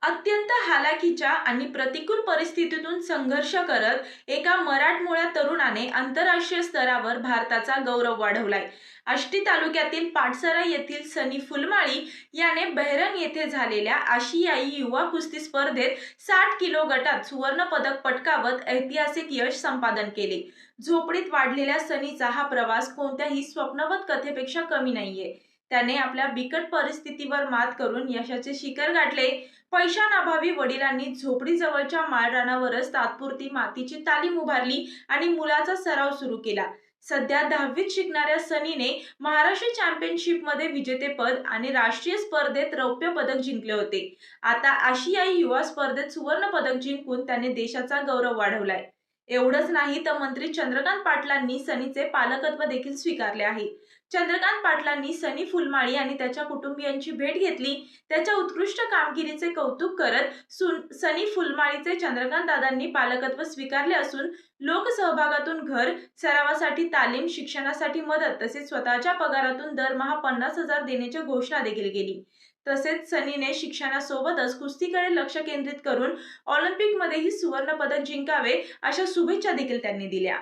अत्यंत हालाकीच्या आणि प्रतिकूल परिस्थितीतून संघर्ष करत एका मराठमोळ्या तरुणाने आंतरराष्ट्रीय स्तरावर भारताचा गौरव वाढवलाय. आष्टी तालुक्यातील पाटसरा येथील सनी फुलमाळी याने बहरंग येथे झालेल्या आशियाई युवा कुस्ती स्पर्धेत 60 किलो गटात सुवर्ण पदक पटकावत ऐतिहासिक यश संपादन केले. झोपडीत वाढलेल्या सनीचा हा प्रवास कोणत्याही स्वप्नवत कथेपेक्षा कमी नाहीये. त्याने आपल्या बिकट परिस्थितीवर मात करून यशाचे शिखर गाठले. पैशांअभावी वडिलांनी झोपडीजवळच्या माळरानावरच तात्पुरती मातीची तालीम उभारली आणि मुलाचा सराव सुरू केला. सध्या 10वीत शिकणाऱ्या सनीने महाराष्ट्र चॅम्पियनशिपमध्ये विजेतेपद आणि राष्ट्रीय स्पर्धेत रौप्य पदक जिंकले होते. आता आशियाई युवा स्पर्धेत सुवर्ण पदक जिंकून त्याने देशाचा गौरव वाढवलाय. एवढंच नाही तर मंत्री चंद्रकांत पाटलांनी सनीचे पालकत्व देखील स्वीकारले आहे. चंद्रकांत पाटलांनी सनी फुलमाळी आणि त्याच्या कुटुंबियांची भेट घेतली. त्याच्या उत्कृष्ट कामगिरीचे कौतुक करत सनी फुलमाळीचे चंद्रकांत दादांनी पालकत्व स्वीकारले असून लोकसहभागातून घर, सरावासाठी तालीम, शिक्षणासाठी मदत तसेच स्वतःच्या पगारातून दरमहा 50,000 देण्याची घोषणा देखील केली. तसेच सनीने शिक्षणासोबतच कुस्तीकडे लक्ष केंद्रित करून ऑलिम्पिकमध्येही सुवर्ण पदक जिंकावे अशा शुभेच्छा देखील त्यांनी दिल्या.